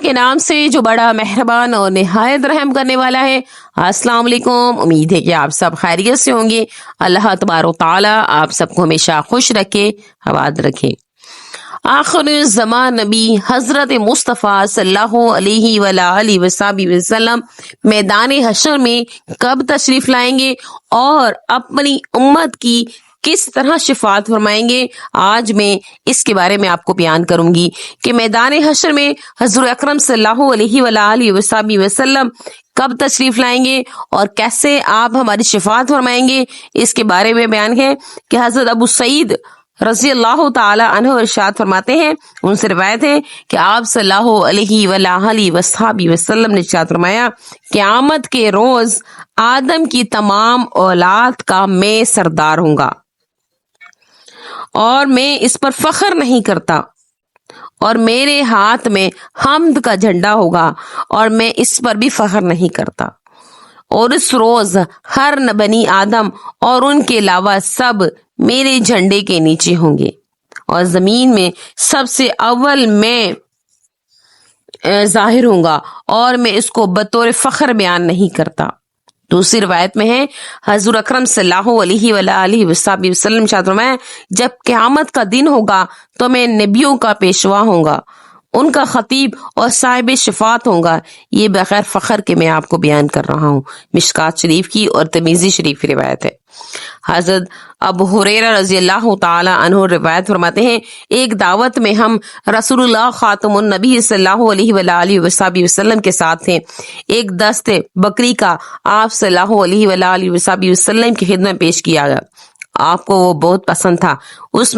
کے نام سے جو بڑا مہربان اور نہایت رحم کرنے والا ہے۔ السلام علیکم، امید ہے کہ آپ سب خیریت سے ہوں گے۔ اللہ تبارک و تعالی آپ سب کو ہمیشہ خوش رکھے، آباد رکھے۔ آخر زمان نبی حضرت مصطفیٰ صلی اللہ علیہ وآلہ وسلم میدان حشر میں کب تشریف لائیں گے اور اپنی امت کی کس طرح شفاعت فرمائیں گے، آج میں اس کے بارے میں آپ کو بیان کروں گی کہ میدان حشر میں حضور اکرم صلی اللہ علیہ وآلہ وسلم کب تشریف لائیں گے اور کیسے آپ ہماری شفاعت فرمائیں گے۔ اس کے بارے میں بیان ہے کہ حضرت ابو سعید رضی اللہ تعالی عنہ ارشاد فرماتے ہیں، ان سے روایت ہے کہ آپ صلی اللہ علیہ وآلہ وسلم نے ارشاد فرمایا، قیامت کے روز آدم کی تمام اولاد کا میں سردار ہوں گا اور میں اس پر فخر نہیں کرتا، اور میرے ہاتھ میں حمد کا جھنڈا ہوگا اور میں اس پر بھی فخر نہیں کرتا، اور اس روز ہر بنی آدم اور ان کے علاوہ سب میرے جھنڈے کے نیچے ہوں گے، اور زمین میں سب سے اول میں ظاہر ہوں گا اور میں اس کو بطور فخر بیان نہیں کرتا۔ دوسری روایت میں ہے، حضور اکرم صلی اللہ علیہ وآلہ وسلم فرمایا، جب قیامت کا دن ہوگا تو میں نبیوں کا پیشوا ہوں گا، ان کا خطیب اور صاحب شفاعت ہوں گا۔ یہ بغیر فخر کے میں آپ کو بیان کر رہا ہوں۔ مشکات شریف کی اور ترمذی شریف کی روایت ہے۔ حضرت ابو ہریرہ رضی اللہ تعالی عنہ روایت فرماتے ہیں، ایک دعوت میں ہم رسول اللہ خاتم النبی صلی اللہ علیہ وآلہ وسلم کے ساتھ تھے۔ ایک دست بکری کا آپ صلی اللہ علیہ وآلہ وسلم کی خدمت پیش کیا گیا، آپ کو وہ بہت پسند تھا۔ اس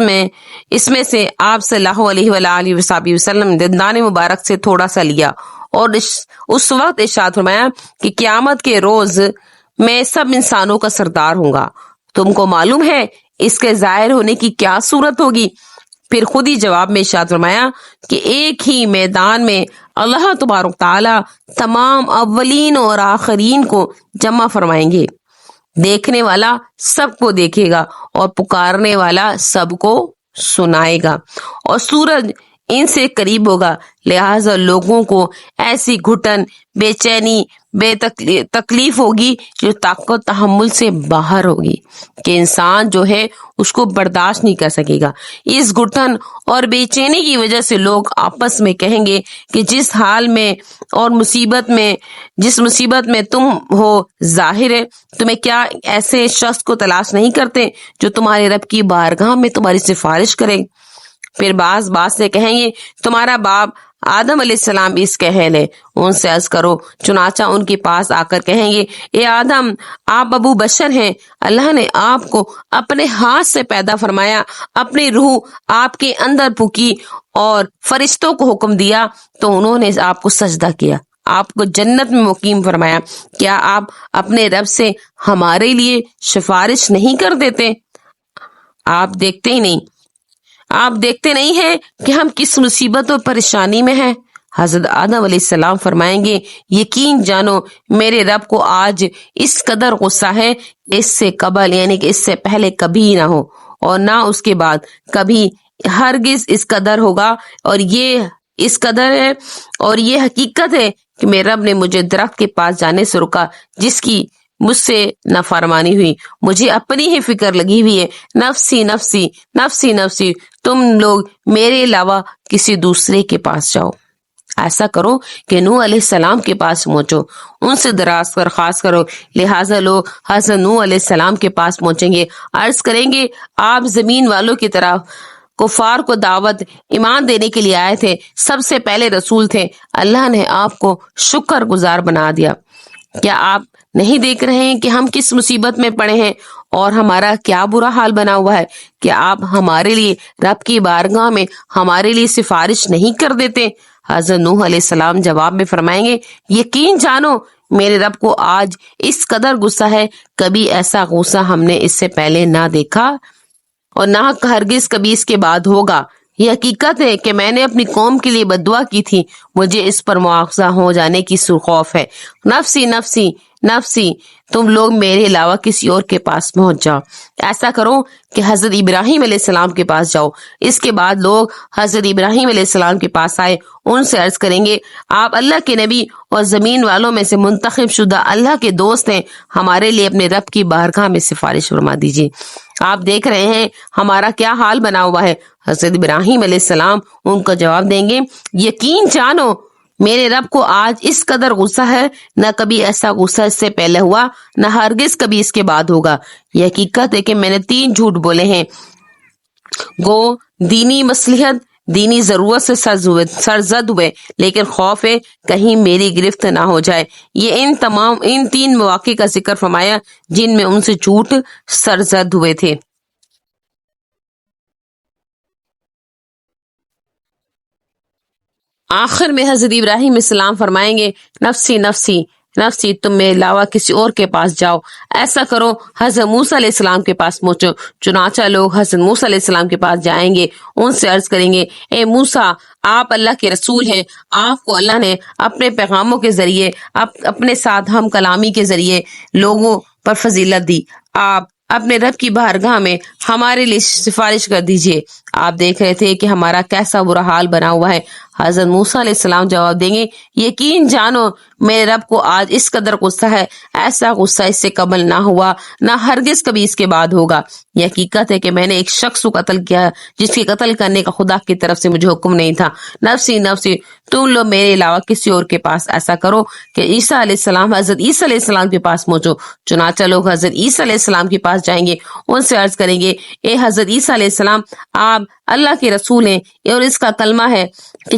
میں سے آپ صلی اللہ علیہ وآلہ وسلم نے دندان مبارک سے تھوڑا سا لیا اور اس وقت ارشاد فرمایا کہ قیامت کے روز میں سب انسانوں کا سردار ہوں گا، تم کو معلوم ہے اس کے ظاہر ہونے کی کیا صورت ہوگی؟ پھر خود ہی جواب میں ارشاد فرمایا کہ ایک ہی میدان میں اللہ تبارک تعالی تمام اولین اور آخرین کو جمع فرمائیں گے، دیکھنے والا سب کو دیکھے گا اور پکارنے والا سب کو سنائے گا، اور سورج ان سے قریب ہوگا، لہٰذا لوگوں کو ایسی گھٹن، بے چینی، بے تکلیف ہوگی جو طاقت تحمل سے باہر ہوگی کہ انسان جو ہے اس کو برداشت نہیں کر سکے گا۔ اس گھٹن اور بے چینی کی وجہ سے لوگ آپس میں کہیں گے کہ جس حال میں اور جس مصیبت میں تم ہو، ظاہر ہے تمہیں کیا ایسے شخص کو تلاش نہیں کرتے جو تمہارے رب کی بارگاہ میں تمہاری سفارش کرے؟ پھر بعض سے کہیں گے تمہارا باپ آدم علیہ السلام اس کے اہل ہے، ان سے عرض کرو، چنانچہ ان کے پاس آ کر کہیں گے، اے آدم، آپ ابو بشر ہیں، اللہ نے آپ کو اپنے ہاتھ سے پیدا فرمایا، اپنی روح آپ کے اندر پھونکی اور فرشتوں کو حکم دیا تو انہوں نے آپ کو سجدہ کیا، آپ کو جنت میں مقیم فرمایا، کیا آپ اپنے رب سے ہمارے لیے سفارش نہیں کر دیتے؟ آپ دیکھتے نہیں ہیں کہ ہم کس مصیبت اور پریشانی میں ہیں؟ حضرت آدم علیہ السلام فرمائیں گے، یقین جانو میرے رب کو آج اس قدر غصہ ہے کہ اس سے قبل یعنی کہ اس سے پہلے کبھی نہ ہو اور نہ اس کے بعد کبھی ہرگز اس قدر ہوگا، اور یہ اس قدر ہے اور یہ حقیقت ہے کہ میرے رب نے مجھے درخت کے پاس جانے سے روکا جس کی مجھ سے نافرمانی ہوئی، مجھے اپنی ہی فکر لگی ہوئی ہے، نفسی نفسی نفسی نفسی، تم لوگ میرے علاوہ کسی دوسرے کے پاس جاؤ۔ ایسا کرو کہ نوح علیہ السلام کے پاس پہنچو، ان سے درخواست کرو، لہٰذا لوگ حضرت نوح علیہ السلام کے پاس پہنچیں گے، عرض کریں گے، آپ زمین والوں کی طرح کفار کو دعوت ایمان دینے کے لیے آئے تھے، سب سے پہلے رسول تھے، اللہ نے آپ کو شکر گزار بنا دیا، کیا آپ نہیں دیکھ رہے ہیں کہ ہم کس مصیبت میں پڑے ہیں اور ہمارا کیا برا حال بنا ہوا ہے؟ کیا آپ ہمارے لیے رب کی بارگاہ میں ہمارے لیے سفارش نہیں کر دیتے؟ حضرت نوح علیہ السلام جواب میں فرمائیں گے، یقین جانو میرے رب کو آج اس قدر غصہ ہے، کبھی ایسا غصہ ہم نے اس سے پہلے نہ دیکھا اور نہ ہرگز کبھی اس کے بعد ہوگا۔ یہ حقیقت ہے کہ میں نے اپنی قوم کے لیے بددعا کی تھی، مجھے اس پر مواخذہ ہو جانے کی خوف ہے۔ نفسی نفسی نفسی، تم لوگ میرے علاوہ کسی اور کے پاس پہنچ جاؤ۔ ایسا کرو کہ حضرت ابراہیم علیہ السلام کے پاس جاؤ۔ اس کے بعد لوگ حضرت ابراہیم علیہ السلام کے پاس آئے، ان سے عرض کریں گے آپ اللہ کے نبی اور زمین والوں میں سے منتخب شدہ اللہ کے دوست ہیں، ہمارے لیے اپنے رب کی بارگاہ میں سفارش فرما دیجیے۔ آپ دیکھ رہے ہیں ہمارا کیا حال بنا ہوا ہے۔ حضرت ابراہیم علیہ السلام ان کو جواب دیں گے، یقین جانو میرے رب کو آج اس قدر غصہ ہے، نہ کبھی ایسا غصہ اس سے پہلے ہوا، نہ ہرگز کبھی اس کے بعد ہوگا۔ یہ حقیقت ہے کہ میں نے 3 جھوٹ بولے ہیں، گو دینی مصلحت، دینی ضرورت سے سرزد ہوئے، لیکن خوف ہے کہیں میری گرفت نہ ہو جائے۔ یہ ان 3 مواقع کا ذکر فرمایا جن میں ان سے جھوٹ سرزد ہوئے تھے۔ آخر میں حضرت ابراہیم السلام فرمائیں گے، نفسی نفسی نفسی، تم میرے علاوہ کسی اور کے پاس جاؤ۔ ایسا کرو حضرت موسیٰ علیہ السلام کے پاس پہنچو۔ چنانچہ لوگ حضرت موسیٰ علیہ السلام کے پاس جائیں گے، ان سے عرض کریں گے، اے موسیٰ، آپ اللہ کے رسول ہیں، آپ کو اللہ نے اپنے پیغاموں کے ذریعے، اپنے ساتھ ہم کلامی کے ذریعے لوگوں پر فضیلت دی۔ آپ اپنے رب کی بارگاہ میں ہمارے لیے سفارش کر دیجئے۔ آپ دیکھ رہے تھے کہ ہمارا کیسا برا حال بنا ہوا ہے۔ حضرت موسیٰ علیہ السلام جواب دیں گے، یقین جانو میرے رب کو آج اس قدر غصہ ہے، ایسا غصہ اس سے قبل نہ ہوا، نہ ہرگز کبھی اس کے بعد ہوگا۔ یہ حقیقت ہے کہ میں نے ایک شخص کو قتل کیا جس کے قتل کرنے کا خدا کی طرف سے مجھے حکم نہیں تھا۔ نفسی نفسی، تم لوگ میرے علاوہ کسی اور کے پاس ایسا کرو کہ عیسیٰ علیہ السلام، حضرت عیسیٰ علیہ السلام کے پاس پہنچو۔ چنانچہ لوگ حضرت عیسیٰ علیہ السلام کے پاس جائیں گے، ان سے عرض کریں گے، اے حضرت عیسیٰ علیہ السلام، آپ اللہ کے رسول ہیں، اور اس کا کلمہ ہے کہ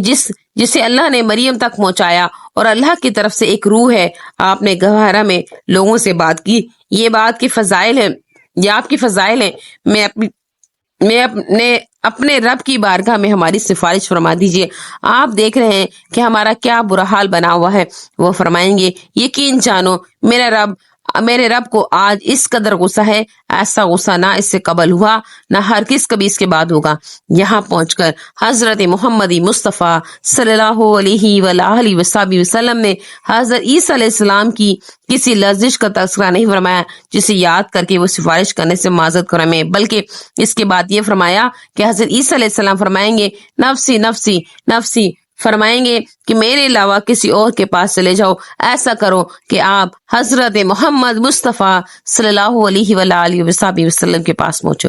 جسے اللہ نے مریم تک پہنچایا اور اللہ کی طرف سے ایک روح ہے۔ آپ نے گہوارہ میں لوگوں سے بات کی، یہ بات کی فضائل ہے، یہ آپ کی فضائل ہیں، میں اپنے رب کی بارگاہ میں ہماری سفارش فرما دیجئے۔ آپ دیکھ رہے ہیں کہ ہمارا کیا برا حال بنا ہوا ہے۔ وہ فرمائیں گے، یقین جانو میرے رب کو آج اس قدر غصہ ہے، ایسا غصہ نہ اس سے قبل ہوا، نہ ہرگز کبھی اس کے بعد ہوگا۔ یہاں پہنچ کر حضرت محمد مصطفیٰ صلی اللہ علیہ وآلہ وسلم نے حضرت عیسیٰ علیہ السلام کی کسی لرزش کا تذکرہ نہیں فرمایا جسے یاد کر کے وہ سفارش کرنے سے معذرت کریں، بلکہ اس کے بعد یہ فرمایا کہ حضرت عیسیٰ علیہ السلام فرمائیں گے، نفسی نفسی نفسی، فرمائیں گے کہ میرے علاوہ کسی اور کے پاس چلے جاؤ۔ ایسا کرو کہ آپ حضرت محمد مصطفیٰ صلی اللہ علیہ وآلہ وسلم کے پاس پہنچو۔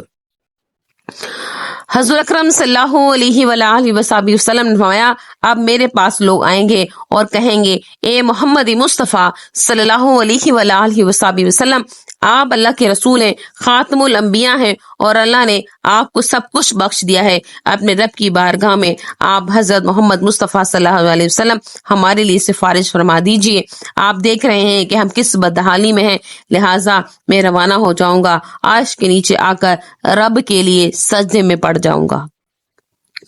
حضور اکرم صلی اللہ علیہ وآلہ وسلم نے فرمایا، اب میرے پاس لوگ آئیں گے اور کہیں گے، اے محمد مصطفیٰ صلی اللہ علیہ وآلہ وسلم، آپ اللہ کے رسول ہیں، خاتم الانبیاء ہیں، اور اللہ نے آپ کو سب کچھ بخش دیا ہے۔ اپنے رب کی بارگاہ میں آپ حضرت محمد مصطفیٰ صلی اللہ علیہ وسلم ہمارے لیے سفارش فرما دیجئے۔ آپ دیکھ رہے ہیں کہ ہم کس بدحالی میں ہیں، لہٰذا میں روانہ ہو جاؤں گا، عرش کے نیچے آ کر رب کے لیے سجدے میں پڑ جاؤں گا۔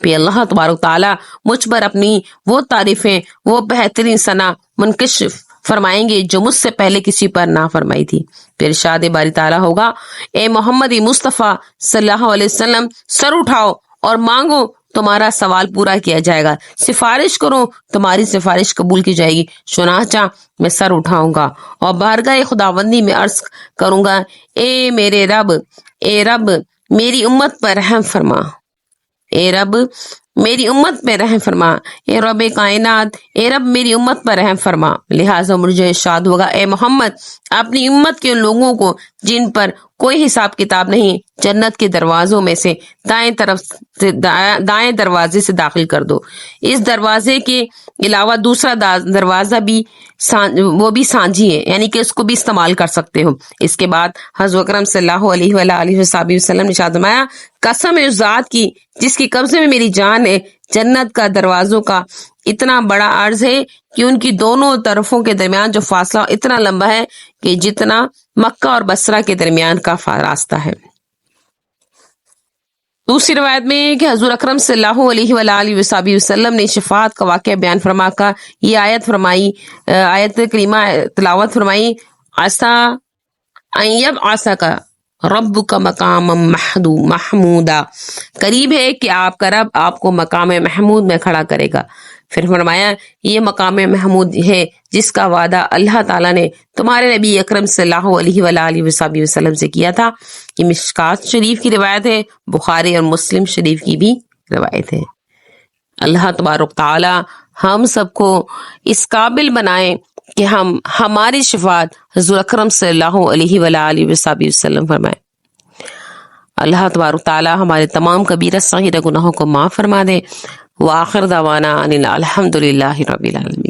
پھر اللہ تبارک تعالیٰ مجھ پر اپنی وہ تعریفیں، وہ بہترین ثنا منکشف فرمائیں گے جو مجھ سے پہلے کسی پر نہ فرمائی تھی۔ پھر ارشاد باری تعالیٰ ہوگا، اے محمد مصطفیٰ صلی اللہ علیہ وسلم، سر اٹھاؤ اور مانگو، تمہارا سوال پورا کیا جائے گا، سفارش کرو، تمہاری سفارش قبول کی جائے گی۔ چنانچہ میں سر اٹھاؤں گا اور بارگاہ خداوندی میں عرض کروں گا، اے رب میری امت پر رحم فرما، اے رب میری امت پہ رحم فرما، اے رب کائنات، اے رب میری امت پر رحم فرما۔ لہٰذا مجھے ارشاد ہوگا، اے محمد، اپنی امت کے ان لوگوں کو جن پر کوئی حساب کتاب نہیں، جنت کے دروازوں میں سے دائیں دروازے سے داخل کر دو۔ اس دروازے کے علاوہ دوسرا دروازہ بھی وہ بھی سانجھی ہے، یعنی کہ اس کو بھی استعمال کر سکتے ہو۔ اس کے بعد حضرت اکرم صلی اللہ علیہ وآلہ وسلم نے ارشاد فرمایا، قسم ہے اس ذات کی جس کی قبضے میں میری جان ہے، جنت کا دروازوں کا اتنا بڑا عرض ہے کہ ان کی دونوں طرفوں کے درمیان جو فاصلہ اتنا لمبا ہے کہ جتنا مکہ اور بصرہ کے درمیان کا راستہ ہے۔ دوسری روایت میں کہ حضور اکرم صلی اللہ علیہ وآلہ وسلم نے شفاعت کا واقعہ بیان فرما کر یہ آیت کریمہ تلاوت فرمائی، عسیٰ ان یبعثک ربک مقام محمودا، قریب ہے کہ آپ کا رب آپ کو مقام محمود میں کھڑا کرے گا۔ پھر فرمایا یہ مقام محمود ہے جس کا وعدہ اللہ تعالیٰ نے تمہارے نبی اکرم صلی اللہ علیہ وآلہ وسلم سے کیا تھا۔ یہ مشکات شریف کی روایت ہے، بخاری اور مسلم شریف کی بھی روایت ہے۔ اللہ تبارک تعالی ہم سب کو اس قابل بنائے کہ ہم ہماری شفاعت حضور اکرم صلی اللہ علیہ وآلہ وسلم فرمائے۔ اللہ تبارک تعالی ہمارے تمام کبیرہ صغیرہ گناہوں کو معاف فرما دے۔ وآخر دعوانا ان الحمد للہ رب العالمین۔